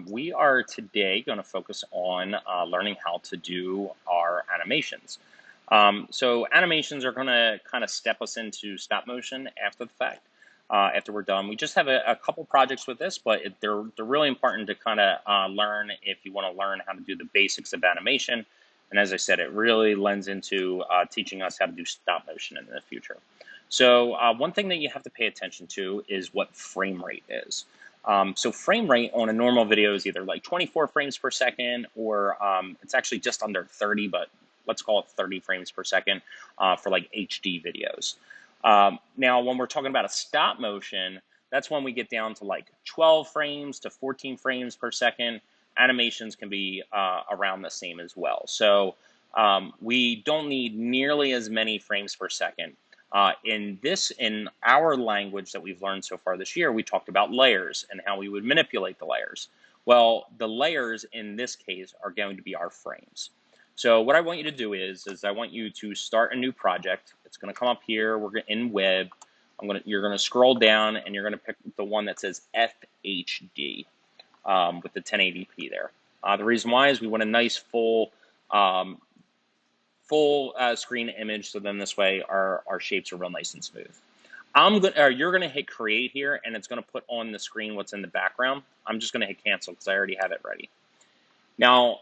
We are today going to focus on learning how to do our animations. So animations are going to kind of step us into stop motion after the fact. After we're done, we just have a couple projects with this, but they're really important to kind of learn if you want to learn how to do the basics of animation. And as I said, it really lends into teaching us how to do stop motion in the future. So one thing that you have to pay attention to is what frame rate is. So frame rate on a normal video is either like 24 frames per second or it's actually just under 30, but let's call it 30 frames per second for like HD videos. Now, when we're talking about a stop motion, that's when we get down to like 12 frames to 14 frames per second. Animations can be around the same as well. So we don't need nearly as many frames per second. In our language that we've learned so far this year, we talked about layers and how we would manipulate the layers. Well, the layers in this case are going to be our frames. So what I want you to do is I want you to start a new project. It's going to come up here. We're in web. You're going to scroll down and you're going to pick the one that says FHD with the 1080p there. The reason why is we want a nice full screen image, so then this way our shapes are real nice and smooth. You're gonna hit create here, and it's gonna put on the screen what's in the background. I'm just gonna hit cancel because I already have it ready. Now,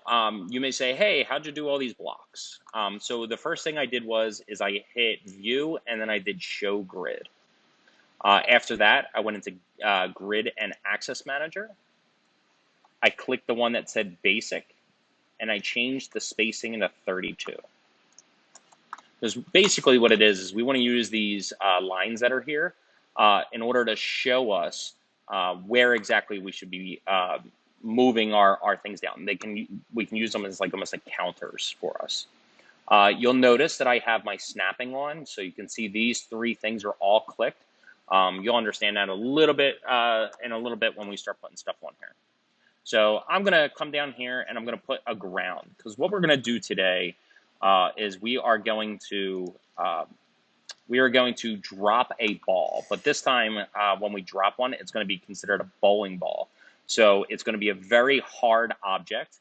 you may say, hey, how'd you do all these blocks? So the first thing I did is I hit view, and then I did show grid. After that, I went into grid and access manager. I clicked the one that said basic, and I changed the spacing to 32. Because basically what it is we want to use these lines that are here in order to show us where exactly we should be moving our things down. We can use them as like almost like counters for us. You'll notice that I have my snapping on, so you can see these three things are all clicked. You'll understand that in a little bit when we start putting stuff on here. So I'm gonna come down here and I'm gonna put a ground, because what we're gonna do today is we are going to drop a ball, but this time when we drop one, it's going to be considered a bowling ball. So it's going to be a very hard object,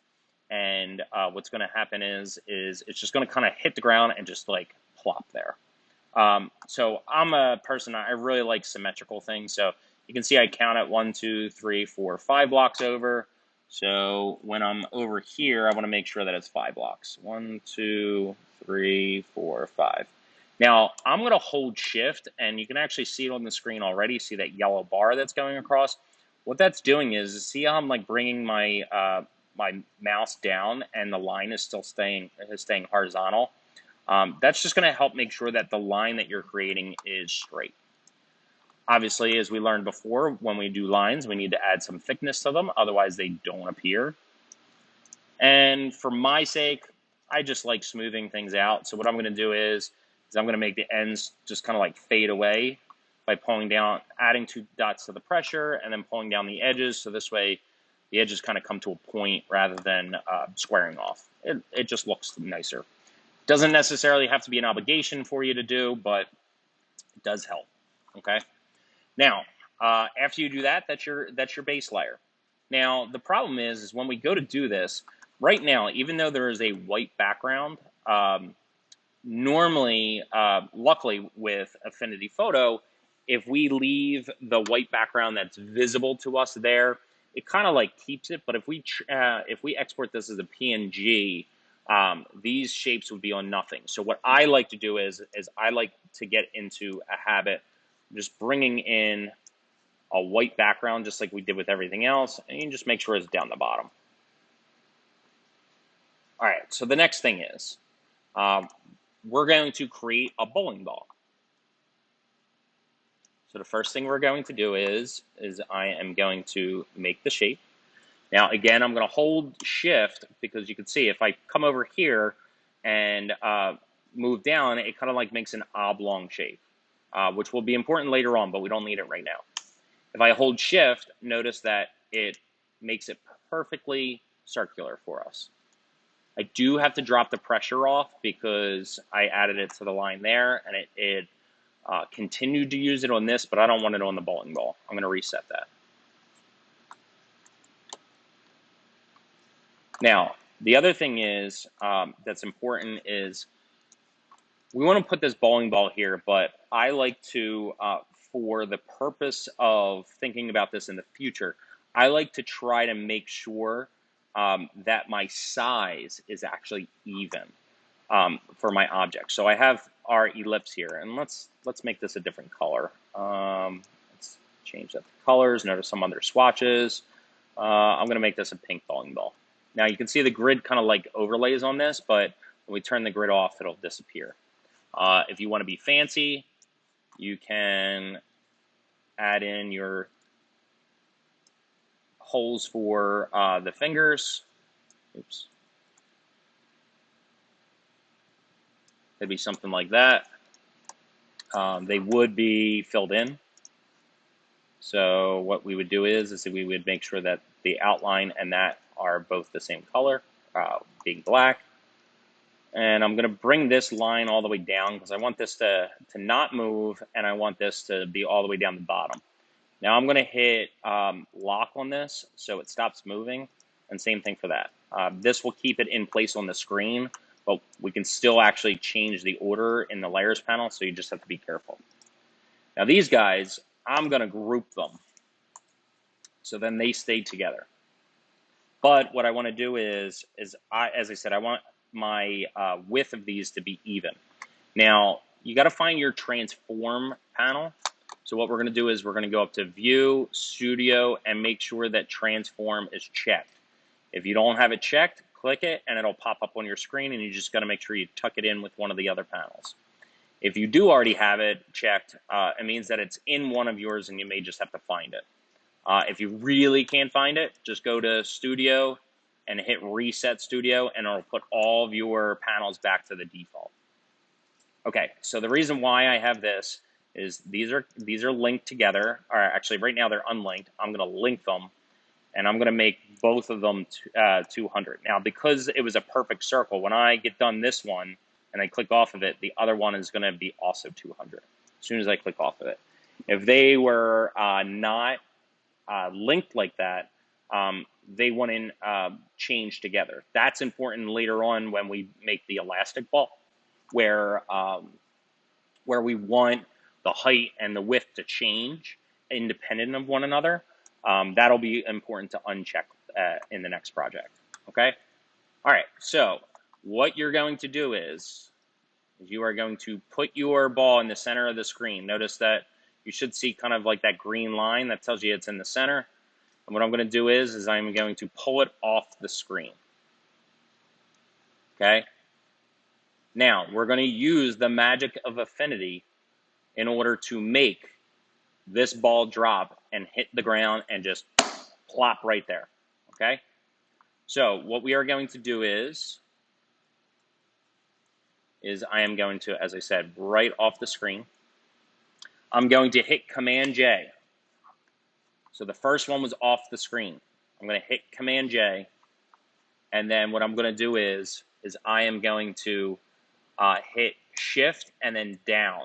and what's going to happen is it's just going to kind of hit the ground and just like plop there. So I'm a person, I really like symmetrical things. So you can see I count at 1, 2, 3, 4, 5 blocks over. So when I'm over here, I want to make sure that it's 5 blocks. 1, 2, 3, 4, 5. Now I'm going to hold shift, and you can actually see it on the screen already. See that yellow bar that's going across? What that's doing is see how I'm like bringing my my mouse down, and the line is still staying horizontal. That's just going to help make sure that the line that you're creating is straight. Obviously, as we learned before, when we do lines, we need to add some thickness to them, otherwise they don't appear. And for my sake, I just like smoothing things out. So what I'm going to do is I'm going to make the ends just kind of like fade away by pulling down, adding 2 dots to the pressure, and then pulling down the edges. So this way, the edges kind of come to a point rather than squaring off. It just looks nicer. Doesn't necessarily have to be an obligation for you to do, but it does help. Okay. Now, after you do that, that's your base layer. Now, the problem is when we go to do this, right now, even though there is a white background, normally, luckily with Affinity Photo, if we leave the white background that's visible to us there, it kind of like keeps it. But if we export this as a PNG, these shapes would be on nothing. So what I like to do is I like to get into a habit just bringing in a white background, just like we did with everything else, and you just make sure it's down the bottom. All right, so the next thing is we're going to create a bowling ball. So the first thing we're going to do is I am going to make the shape. Now, again, I'm going to hold shift because you can see if I come over here and move down, it kind of like makes an oblong shape, which will be important later on, but we don't need it right now. If I hold shift, notice that it makes it perfectly circular for us. I do have to drop the pressure off because I added it to the line there, and it continued to use it on this, but I don't want it on the bowling ball. I'm going to reset that. Now, the other thing is that's important is we want to put this bowling ball here, but I like to, for the purpose of thinking about this in the future, I like to try to make sure that my size is actually even for my object. So I have our ellipse here, and let's make this a different color. Let's change that to colors. Notice some other swatches. I'm going to make this a pink bowling ball. Now you can see the grid kind of like overlays on this, but when we turn the grid off, it'll disappear. If you want to be fancy, you can add in your holes for the fingers. Oops. It'd be something like that. They would be filled in. So what we would do is that we would make sure that the outline and that are both the same color, being black. And I'm going to bring this line all the way down because I want this to not move, and I want this to be all the way down the bottom. Now I'm going to hit lock on this so it stops moving, and same thing for that. This will keep it in place on the screen, but we can still actually change the order in the layers panel, so you just have to be careful. Now these guys, I'm going to group them so then they stay together. But what I want to do is as I said, I want my width of these to be even. Now, you got to find your transform panel. So what we're going to do is we're going to go up to View, Studio, and make sure that Transform is checked. If you don't have it checked, click it, and it'll pop up on your screen, and you just got to make sure you tuck it in with one of the other panels. If you do already have it checked, it means that it's in one of yours, and you may just have to find it. If you really can't find it, just go to Studio and hit Reset Studio, and it'll put all of your panels back to the default. Okay, so the reason why I have this is these are linked together, or actually right now they're unlinked. I'm going to link them, and I'm going to make both of them 200. Now, because it was a perfect circle, when I get done this one and I click off of it, the other one is going to be also 200 as soon as I click off of it. If they were not linked like that, they wouldn't change together. That's important later on when we make the elastic ball, where we want the height and the width to change independent of one another. That'll be important to uncheck in the next project. Okay. All right. So what you're going to do is you are going to put your ball in the center of the screen. Notice that you should see kind of like that green line that tells you it's in the center. And what I'm going to do is I'm going to pull it off the screen. Okay. Now we're going to use the magic of Affinity in order to make this ball drop and hit the ground and just plop right there. Okay. So what we are going to do is I am going to, as I said, right off the screen, I'm going to hit Command J. So the first one was off the screen. I'm going to hit Command J, and then what I'm going to do is I am going to hit Shift and then down.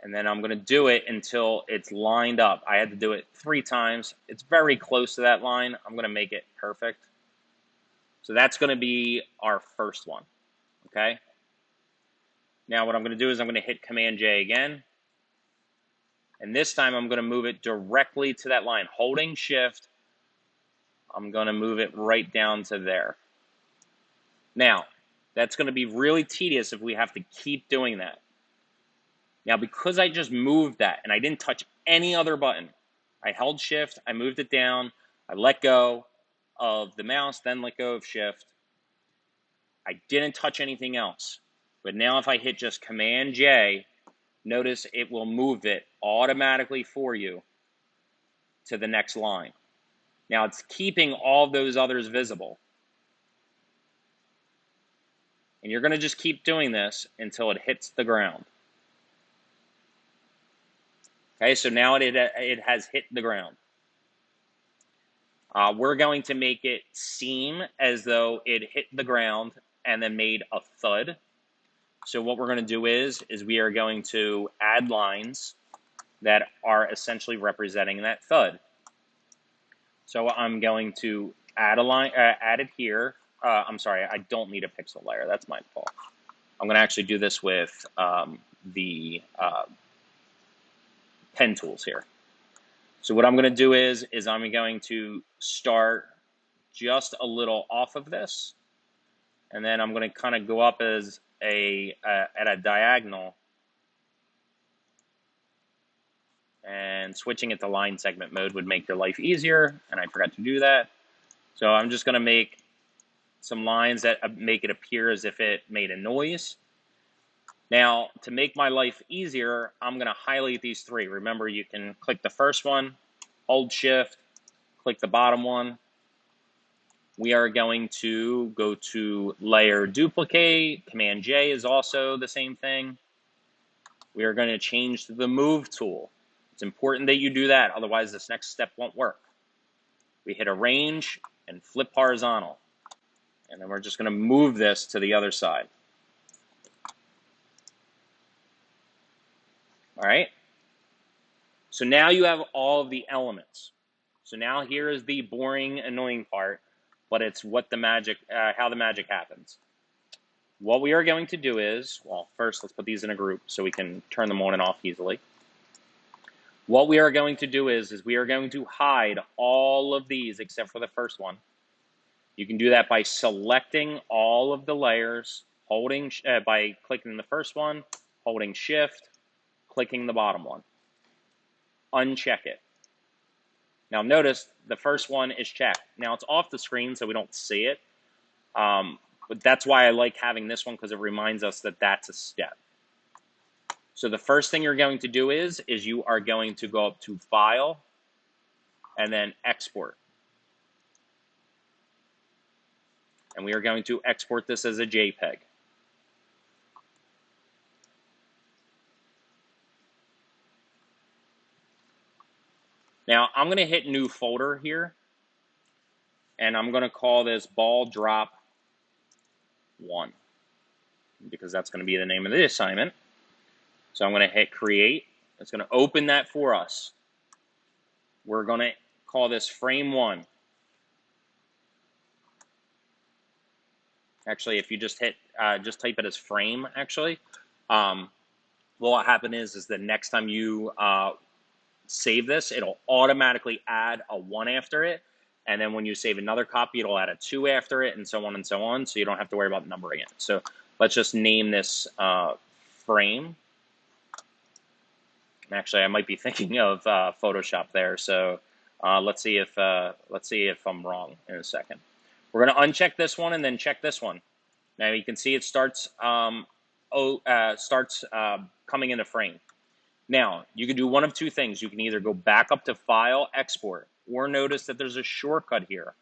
And then I'm going to do it until it's lined up. I had to do it 3 times. It's very close to that line. I'm going to make it perfect. So that's going to be our first one. Okay. Now what I'm going to do is I'm going to hit Command J again. And this time I'm going to move it directly to that line. Holding Shift, I'm going to move it right down to there. Now, that's going to be really tedious if we have to keep doing that. Now, because I just moved that and I didn't touch any other button, I held Shift, I moved it down, I let go of the mouse, then let go of Shift. I didn't touch anything else. But now if I hit just Command J, notice it will move it automatically for you to the next line. Now it's keeping all those others visible. And you're going to just keep doing this until it hits the ground. Okay, so now it has hit the ground. We're going to make it seem as though it hit the ground and then made a thud. So what we're going to do is we are going to add lines that are essentially representing that thud. So I'm going to add a line, add it here. I'm sorry, I don't need a pixel layer. That's my fault. I'm going to actually do this with the pen tools here. So what I'm going to do is I'm going to start just a little off of this, and then I'm going to kind of go up as at a diagonal, and switching it to line segment mode would make your life easier, and I forgot to do that. So I'm just going to make some lines that make it appear as if it made a noise. Now, to make my life easier, I'm going to highlight these three. Remember, you can click the first one, hold shift, click the bottom one. We are going to go to layer duplicate. Command J is also the same thing. We are going to change to the move tool. It's important that you do that, otherwise this next step won't work. We hit arrange and flip horizontal. And then we're just going to move this to the other side. All right. So now you have all of the elements. So now here is the boring, annoying part, but it's what the magic, how the magic happens. What we are going to do is, well, first let's put these in a group so we can turn them on and off easily. What we are going to do is we are going to hide all of these except for the first one. You can do that by selecting all of the layers, holding by clicking the first one, holding shift, clicking the bottom one. Uncheck it. Now notice the first one is checked. Now it's off the screen so we don't see it, but that's why I like having this one, because it reminds us that that's a step. So the first thing you're going to do is you are going to go up to File and then Export. And we are going to export this as a JPEG. Now I'm going to hit New Folder here, and I'm going to call this Ball Drop 1, because that's going to be the name of the assignment. So I'm going to hit Create. It's going to open that for us. We're going to call this Frame 1. Actually, if you just hit, just type it as frame, actually, what will happen is the next time you save this, it'll automatically add a 1 after it. And then when you save another copy, it'll add a 2 after it, and so on and so on. So you don't have to worry about numbering it. So let's just name this frame. Actually, I might be thinking of Photoshop there. So let's see if I'm wrong in a second. We're going to uncheck this one and then check this one. Now you can see it starts coming into frame. Now you can do one of two things. You can either go back up to File, Export, or notice that there's a shortcut here.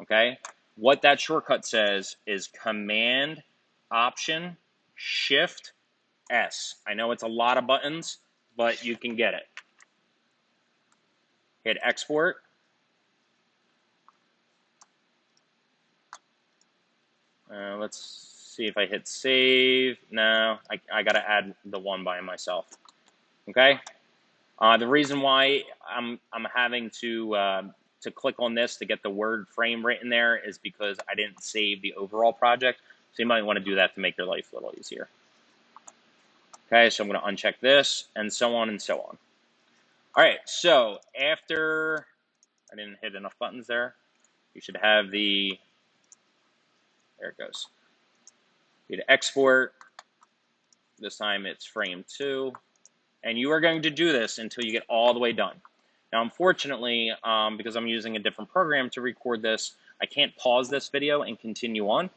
Okay, what that shortcut says is Command Option Shift S. I know it's a lot of buttons, but you can get it. Hit Export. Let's see if I hit Save. No, I got to add the 1 by myself. Okay. The reason why I'm having to click on this to get the word frame written there is because I didn't save the overall project. So you might want to do that to make your life a little easier. Okay, so I'm going to uncheck this, and so on and so on. All right, so after I didn't hit enough buttons there, you should have the, there it goes. You hit export. This time it's frame 2. And you are going to do this until you get all the way done. Now, unfortunately, because I'm using a different program to record this, I can't pause this video and continue on.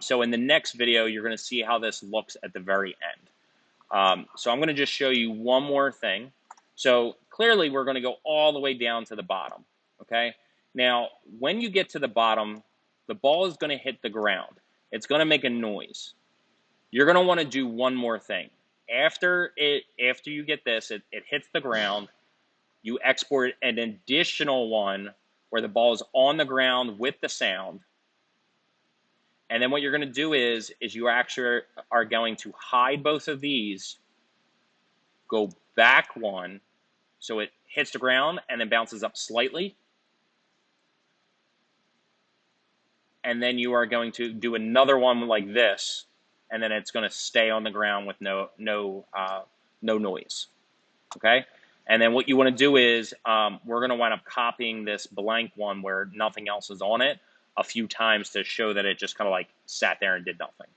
So in the next video, you're going to see how this looks at the very end. So I'm going to just show you one more thing. So clearly, we're going to go all the way down to the bottom. Okay. Now, when you get to the bottom, the ball is going to hit the ground. It's going to make a noise. You're going to want to do one more thing. After you get this, it hits the ground, you export an additional one where the ball is on the ground with the sound. And then what you're going to do is you actually are going to hide both of these, go back 1, so it hits the ground and then bounces up slightly. and then you are going to do another one like this, and then it's going to stay on the ground with no noise. Okay, and then what you want to do is we're going to wind up copying this blank one where nothing else is on it a few times to show that it just kind of like sat there and did nothing.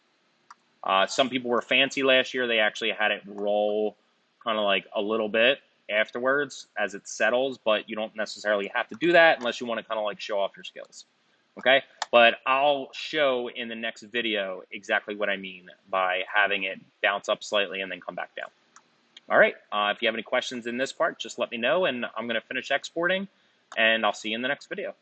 Some people were fancy last year. They actually had it roll kind of like a little bit afterwards as it settles, but you don't necessarily have to do that unless you want to kind of like show off your skills. Okay, but I'll show in the next video exactly what I mean by having it bounce up slightly and then come back down. All right, if you have any questions in this part, just let me know, and I'm going to finish exporting, and I'll see you in the next video.